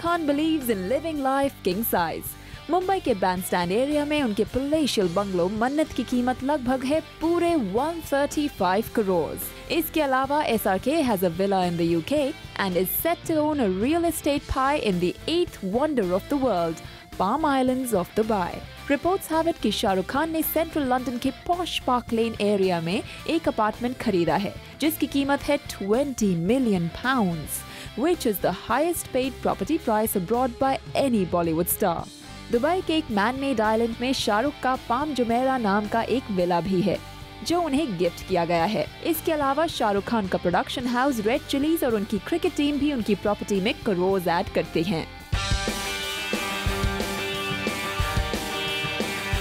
Khan believes in living life king size. Mumbai के Bandstand area में उनके पैलेशियल बंगलो मन्नत की कीमत लगभग है पूरे 135 करोड़। इसके अलावा SRK has a villa in the UK and is set to own a real estate pie in the 8th wonder of the world, Palm Islands of Dubai. Reports have it कि शाहरुख खान ने सेंट्रल लंदन के posh park लेन area में एक apartment खरीदा है जिसकी कीमत है 20 million pounds, which is the highest paid property price abroad by any Bollywood star. Dubai के एक मैन मेड आइलैंड में शाहरुख का पाम जुमेरा नाम का एक विला भी है जो उन्हें गिफ्ट किया गया है। इसके अलावा शाहरुख खान का प्रोडक्शन हाउस रेड चिलीज और उनकी क्रिकेट टीम भी उनकी प्रॉपर्टी में करोड़ ऐड करते हैं।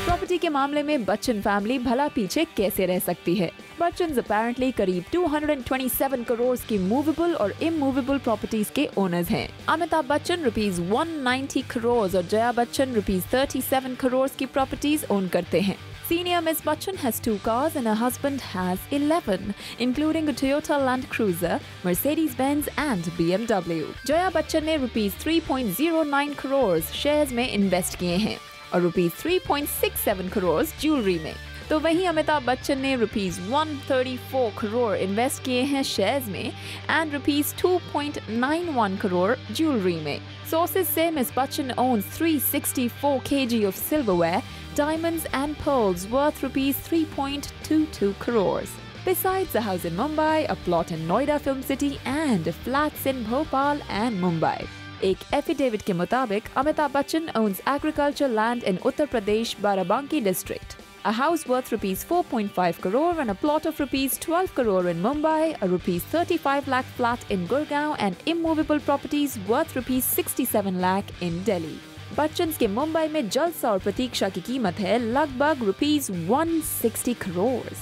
प्रॉपर्टी के मामले में बच्चन फैमिली भला पीछे कैसे रह सकती है। बच्चन अपैरेंटली करीब 227 करोड़ की मूवेबल और इमूवेबल प्रॉपर्टीज के ओनर्स हैं। अमिताभ बच्चन रुपीस 190 करोड़ और जया बच्चन रुपीस 37 करोड़ की प्रॉपर्टीज ओन करते हैं। Senior Miss Bachchan has 2 cars and her husband has 11, including a Toyota Land Cruiser, Mercedes-Benz and BMW. Jaya Bachchan ने रुपीस 3.09 करोड़ शेयर्स में इन्वेस्ट किए हैं और रुपीस 3.67 करोड़ ज्वेलरी में। तो वहीं अमिताभ बच्चन ने रुपीस 134 करोड़ इन्वेस्ट किए हैं शेयर्स में एंड रुपीस 2.91 करोड़ ज्वेलरी में। सोर्सेज से miss Bachchan owns 364 kg of silverware, diamonds and pearls worth rupees 3.22 crores. Besides a house in Mumbai, a plot in Noida Film City and flats in Bhopal and Mumbai. एक affidavit के मुताबिक Amitabh Bachchan owns agriculture land in Uttar Pradesh, Barabanki district. A house worth rupees 4.5 crore and a plot of rupees 12 crore in Mumbai, a rupees 35 lakh flat in Gurgaon and immovable properties worth rupees 67 lakh in Delhi. Bachchan के मुंबई में जलसा और प्रतीक्षा की कीमत है लगभग rupees 160 crore.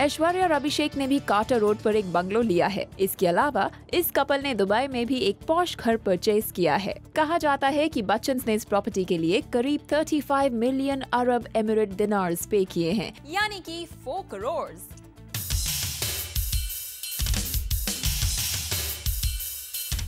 Aishwarya और अभिषेक ने भी कार्टर रोड पर एक बंगलो लिया है। इसके अलावा इस कपल ने दुबई में भी एक पॉश घर परचेज किया है। कहा जाता है कि बच्चन ने इस प्रॉपर्टी के लिए करीब 35 मिलियन अरब एमिरेट दिनार्स पे किए हैं, यानी कि 4 करोड़।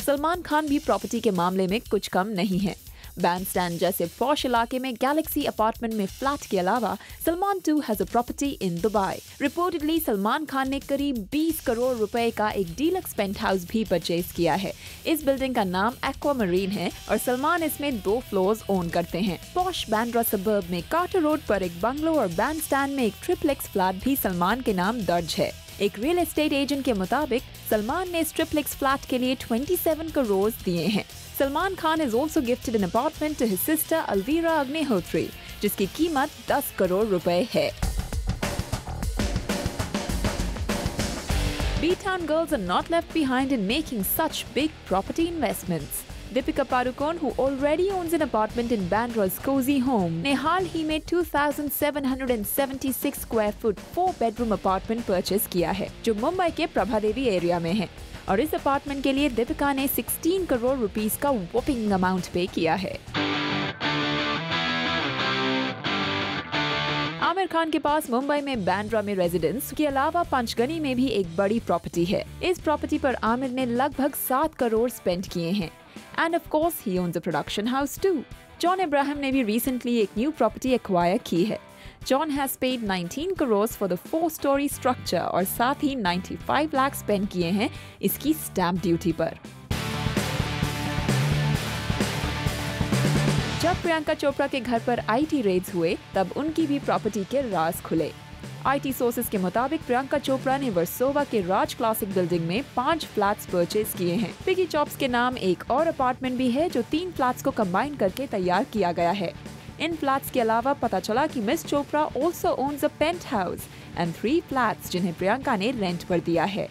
सलमान खान भी प्रॉपर्टी के मामले में कुछ कम नहीं है। बैंडस्टैंड जैसे पॉश इलाके में गैलेक्सी अपार्टमेंट में फ्लैट के अलावा Salman too has a property in Dubai. Reportedly Salman Khan ने करीब 20 करोड़ रुपए का एक डीलक्स पेंट हाउस भी परचेज किया है। इस बिल्डिंग का नाम एक्वा मरीन है और सलमान इसमें 2 फ्लोर्स ओन करते हैं। पॉश बांद्रा सबर्ब में कार्टर रोड पर एक बंगलो और बैंडस्टैंड में एक ट्रिप्लेक्स फ्लैट भी सलमान के नाम दर्ज है। एक रियल एस्टेट एजेंट के मुताबिक सलमान ने इस ट्रिप्लेक्स फ्लैट के लिए 27 करोड़ दिए हैं। Salman Khan is also gifted an apartment to his sister Alvira Agnihotri, जिसकी कीमत 10 करोड़ रुपए है। B-Town girls are not left behind in making such big property investments. Deepika Padukone, who already owns an apartment in Bandra's cozy home, ने हाल ही में 2,776 square foot 4-bedroom apartment purchase किया है जो मुंबई के प्रभादेवी एरिया में है और इस अपार्टमेंट के लिए दीपिका ने 16 करोड़ रुपीस का वॉपिंग अमाउंट पे किया है। आमिर खान के पास मुंबई में बांद्रा में रेजिडेंस के अलावा पंचगनी में भी एक बड़ी प्रॉपर्टी है। इस प्रॉपर्टी पर आमिर ने लगभग 7 करोड़ स्पेंड किए हैं। And of course he owns a production house too. John Abraham ने भी रिसेंटली एक न्यू प्रॉपर्टी एक्वायर की है। John has paid 19 crores for the 4-story structure और साथ ही 95 लाख स्पेंड किए हैं इसकी स्टैम्प ड्यूटी पर। जब प्रियंका चोपड़ा के घर पर IT रेड्स हुए तब उनकी भी प्रॉपर्टी के राज खुले। IT सोर्सेज के मुताबिक प्रियंका चोपड़ा ने वर्सोवा के राज क्लासिक बिल्डिंग में 5 फ्लैट्स परचेज किए हैं। पिगी चॉप्स के नाम एक और अपार्टमेंट भी है जो 3 फ्लैट्स को कंबाइन करके तैयार किया गया है। इन फ्लैट्स के अलावा पता चला कि miss Chopra also owns a penthouse and 3 flats जिन्हें प्रियंका ने रेंट पर दिया है।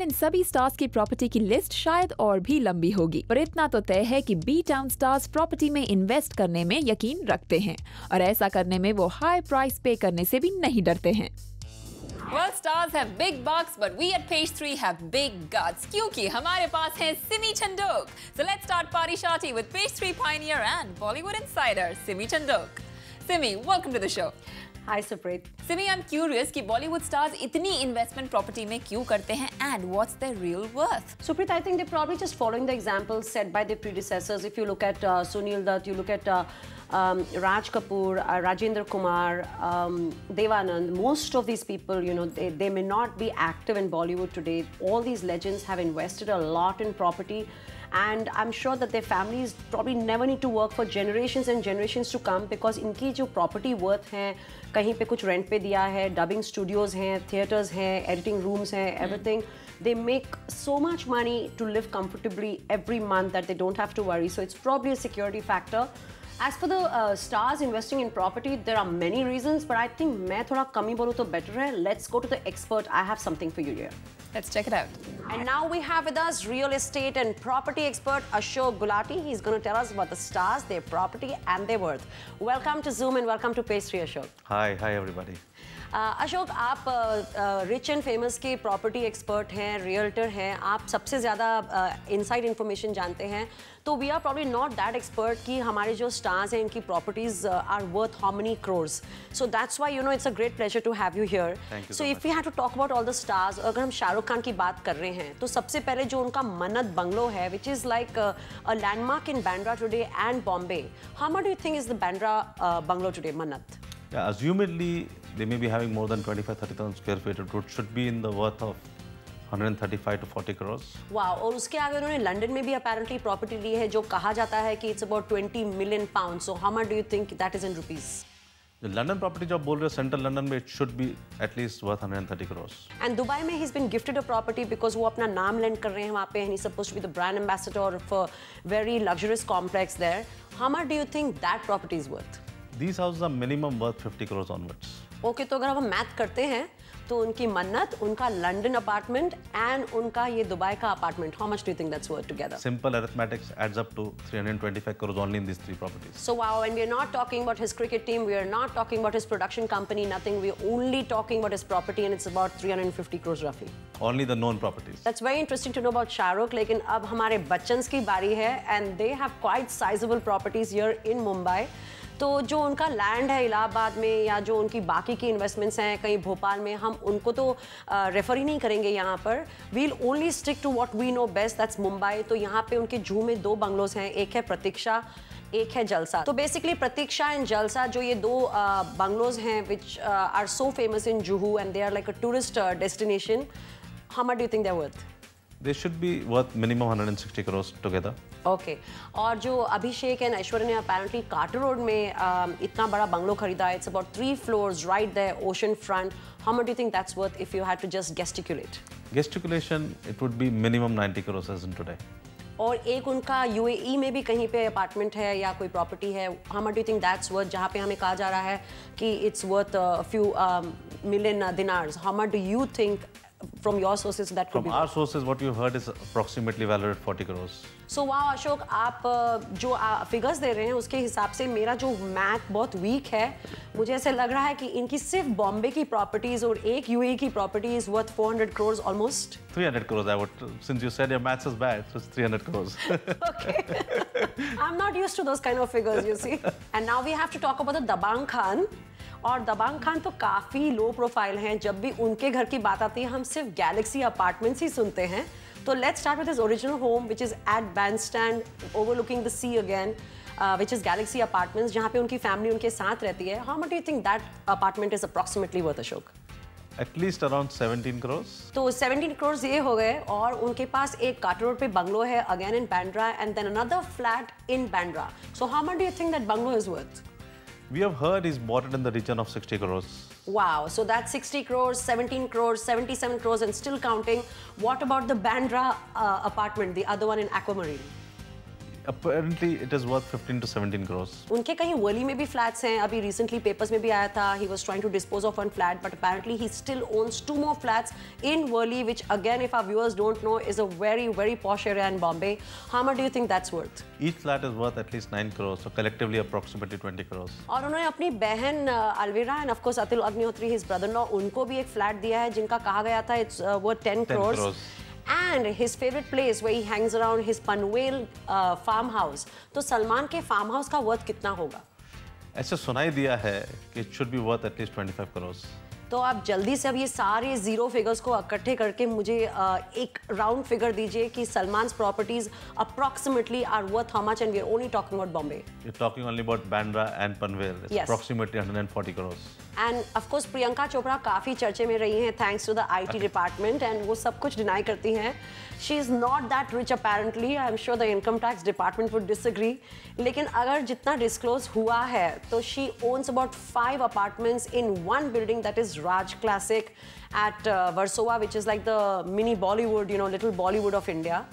इन सभी स्टार्स की प्रॉपर्टी की लिस्ट शायद और भी लंबी होगी, पर इतना तो तय है कि B-Town स्टार्स प्रॉपर्टी में इन्वेस्ट करने में यकीन रखते हैं और ऐसा करने में वो हाई प्राइस पे करने से भी नहीं डरते हैं। Well, stars have big bucks, but we at Page 3 have big guts. क्योंकि हमारे पास है Simi Chandok. So let's start party shorty with Page 3 pioneer and Bollywood insider Simi Chandok. Simi, welcome to the show. Hi Supreet. Simi, I'm curious कि Bollywood stars इतनी investment property में क्यों करते हैं and what's their real worth? Supreet, I think they're probably just following the example set by their predecessors. If you look at Sunil Dutt, you look at Raj Kapoor, Rajendra Kumar, Devanand, most of these people, you know, they may not be active in Bollywood today. All these legends have invested a lot in property. And I'm sure that their families probably never need to work for generations and generations to come because इनकी जो property worth है, कहीं पे कुछ rent पे दिया है, dubbing studios हैं, theatres हैं, editing rooms हैं, everything. They make so much money to live comfortably every month that they don't have to worry. So it's probably a security factor. As for the stars investing in property, there are many reasons, but I think मैं थोड़ा कम ही बोलूँ तो better है. Let's go to the expert. I have something for you here. Let's check it out. And now we have with us real estate and property expert Ashok Gulati. He's going to tell us about the stars, their property and their worth. Welcome to Zoom and welcome to Pastry, Ashok. Hi everybody. Ashok, आप rich and famous के property expert हैं, realtor हैं, आप सबसे ज़्यादा inside information जानते हैं. तो we are probably not that expert कि हमारे जो स्टार्स हैं इनकी properties are worth how many crores. So that's why you know it's a great pleasure to have you here. So if we have to talk about all the stars, अगर हम शाहरुख खान की बात कर रहे हैं तो सबसे पहले जो उनका मन्नत बंगलो है, विच is like a landmark in Bandra today and Bombay. How much do you think is the Bandra bungalow today, मन्नत? Yeah, assumedly they may be having more than 25-30,000 square feet. It should be in the worth of 135 to 40 crores. वाह. और उसके आगे उन्होंने London में भी apparently property ली है जो कहा जाता है कि it's about 20 million pounds. So how much do you think that is in rupees? The London property जो आप बोल रहे हो, central London में, it should be at least worth 130 crores. And Dubai में he's been gifted a property because वो अपना नाम lend कर रहे हैं वहाँ पे, and he's supposed to be the brand ambassador of a very luxurious complex there. How much do you think that property is worth? These houses are minimum worth 50 crores onwards. Okay, तो अगर हम math करते हैं तो उनकी मन्नत, उनका London apartment and उनका ये दुबई का apartment, how much do you think that's worth together? Simple arithmetics adds up to 325 crores only in these three properties. So wow, and we're not talking about his cricket team, we are not talking about his production company, nothing. We're only talking about his property and it's about 350 crores roughly. Only the known properties. That's very interesting to know about Shahrukh. लेकिन अब हमारे बच्चन्स की बारी है and they have quite sizable properties here in Mumbai. तो जो उनका land है इलाहाबाद में या जो उनकी बाकी की इन्वेस्टमेंट्स हैं कहीं भोपाल में, हम उनको तो रेफर ही नहीं करेंगे यहाँ पर. We'll only stick to what we know best, that's Mumbai. तो यहाँ पे उनके जूहू में 2 बंगलोज हैं, एक है प्रतीक्षा, एक है जलसा. तो बेसिकली प्रतीक्षा एंड जलसा जो ये 2 बंगलोज हैं which are so famous in Juhu and they are like a tourist destination. How much do you think they are worth? They should be worth minimum 160 crores together. Okay. और जो अभिषेक and Aishwarya ने apparently quarter road में इतना बड़ा bungalow खरीदा, it's about 3 floors right there, ocean front. How much do you think that's worth if you had to just gesticulate? Gesticulation, it would be minimum 90 crores as in today. और एक उनका UAE में भी कहीं पे apartment है या कोई प्रॉपर्टी है. How much do you think that's worth? जहाँ पे हमें कहा जा रहा है कि it's worth a few million dinars. How much do you think from your sources that could be? From our sources, what you heard is approximately valued at 40 crores. So wow, Ashok, आप जो फिगर्स दे रहे हैं उसके हिसाब से मेरा जो math बहुत वीक है. मुझे ऐसे लग रहा है कि इनकी सिर्फ बॉम्बे की प्रॉपर्टीज और एक UAE की property is worth 400 crores almost. 300 crores, I would. Since you said your maths is bad, so it's 300 crores. Okay. I'm not used to those kind of figures, you see. And now we have to talk about the Dabangg Khan. और दबंग खान तो काफ़ी low profile हैं. जब भी उनके घर की बात आती है हम सिर्फ गैलेक्सी अपार्टमेंट्स ही सुनते हैं. तो let's start with his original home which is at Bandstand overlooking the sea again, which is Galaxy Apartments, जहाँ पे उनकी फैमिली उनके साथ रहती है. How much do you think that apartment is approximately worth, Ashok? At least around 17 crores. तो 17 crores ये हो गए. और उनके पास एक कार्टर रोड पे बंगलो है again in Bandra and then another flat in Bandra. So how much do you think that bungalow is worth? We have heard he's bought it in the region of 60 crores. Wow, so that's 60 crores, 17 crores, 77 crores and still counting. What about the Bandra apartment, the other one in Aquamarine? Apparently, it is worth 15 to 17 crores. उनके कहीं वर्ली में भी flats हैं. अभी recently papers में भी आया था. He was trying to dispose of one flat, but apparently he still owns 2 more flats in Worli, which again, if our viewers don't know, is a very, very posh area in Bombay. How much do you think that's worth? Each flat is worth at least 9 crores, so collectively approximately 20 crores. और उन्होंने अपनी बहन Alvira and of course Atul Agnihotri, his brother-in-law, उनको भी एक flat दिया है जिनका कहा गया था it's worth 10 crores. And his favorite place where he hangs around, his Panvel farmhouse. तो सलमान के फार्म हाउस का वर्थ कितना होगा? ऐसे सुनाई दिया है कि it should be worth at least 25 crores. तो आप जल्दी से अब ये सारे जीरो फिगर्स को इकट्ठे करके मुझे एक राउंड फिगर दीजिए कि Salman's properties approximately are worth how much, and we are only talking about Bombay. You're talking only about Bandra and Panvel. It's Yes. approximately 140 crores. And of course Priyanka Chopra काफ़ी चर्चे में रही हैं thanks to the IT department, and वो सब कुछ deny करती हैं. She is not that rich apparently. I am sure the income tax department would disagree. लेकिन अगर जितना डिस्क्लोज हुआ है तो she owns about 5 apartments in one building that is Raj Classic at Versova, which is like the mini Bollywood, you no, little Bollywood of India.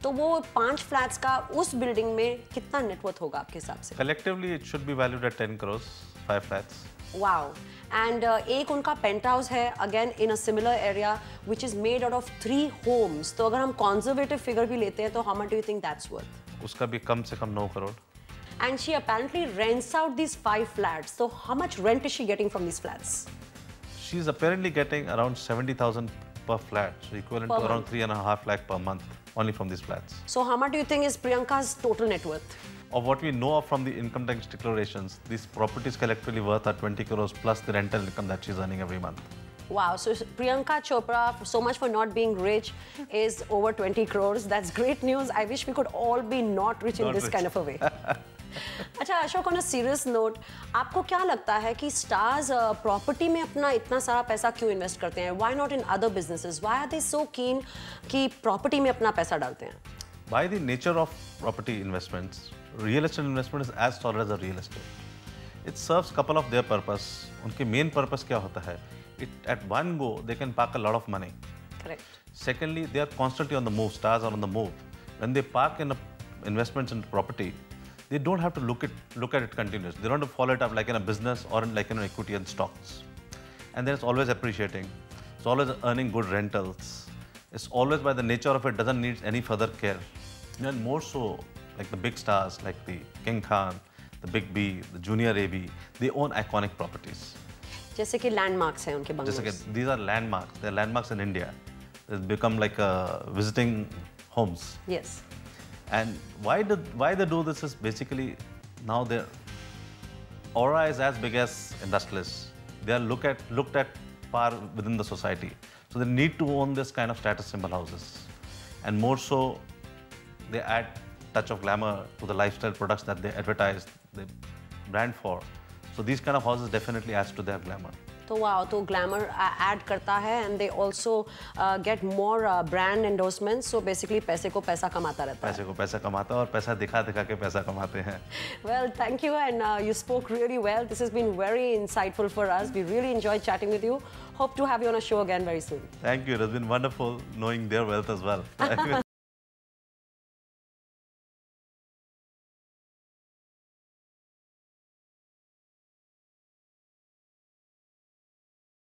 तो वो 5 flats का उस बिल्डिंग में कितना नेटवर्थ होगा आपके हिसाब से? Collectively, it should be valued at 10 crores, 5 flats. Wow. And एक उनका पेंट हाउस है again in a similar area which is made out of 3 homes. तो अगर हम कंजर्वेटिव फिगर भी लेते हैं तो how much do you think that's worth? उसका भी कम से कम 9 crore. And she apparently rents out these 5 flats. So how much rent is she getting from these flats? She's apparently getting around 70,000 per flat, so equivalent Per to around month. 3.5 lakh per month, only from these flats. So how much do you think is Priyanka's total net worth? Of what we know of from the income tax declarations, these properties collectively worth are 20 crores plus the rental income that she's earning every month. Wow, so Priyanka Chopra, so much for not being rich, is over 20 crores. That's great news. I wish we could all be not rich in Not this rich. kind of a way. अच्छा Ashok, on a serious note, आपको क्या लगता है कि stars property में अपना इतना सारा पैसा क्यों इन्वेस्ट करते हैं? Why not in other businesses? Why are they so keen कि प्रॉपर्टी में अपना पैसा डालते हैं? By the nature of property investments, real estate investment is as solid as a real estate. It serves couple of their purpose. उनके main purpose क्या होता है? At one go, they can park a lot of money. Correct. Secondly, they are constantly on the move. Stars are on the move. When they park in investments in property, they don't have to look at it continuously. They don't have to follow it up like in a business or like in an equity and stocks. And then it's always appreciating. It's always earning good rentals. It's always by the nature of it doesn't need any further care. And more so, like the big stars, like the King Khan, the Big B, the Junior AB, they own iconic properties. जैसे कि landmarks हैं उनके Just bungalows. like these are landmarks. They're landmarks in India. They've become like visiting homes. Yes. And why they do this is basically now their aura is as big as industrialists. They are looked at par within the society. So they need to own this kind of status symbol houses. And more so, they add touch of glamour to the lifestyle products that they advertise, they brand for. So these kind of houses definitely adds to their glamour. तो wow, तो glamour add करता है and they also get more brand endorsement. So basically पैसे को पैसा कमाता रहता है. पैसे को पैसा कमाता है और पैसा दिखा के पैसा कमाते हैं. Well, thank you, and you spoke really well. This has been very insightful for us. We really enjoyed chatting with you. Hope to have you on a show again very soon. Thank you. It has been wonderful knowing their wealth as well.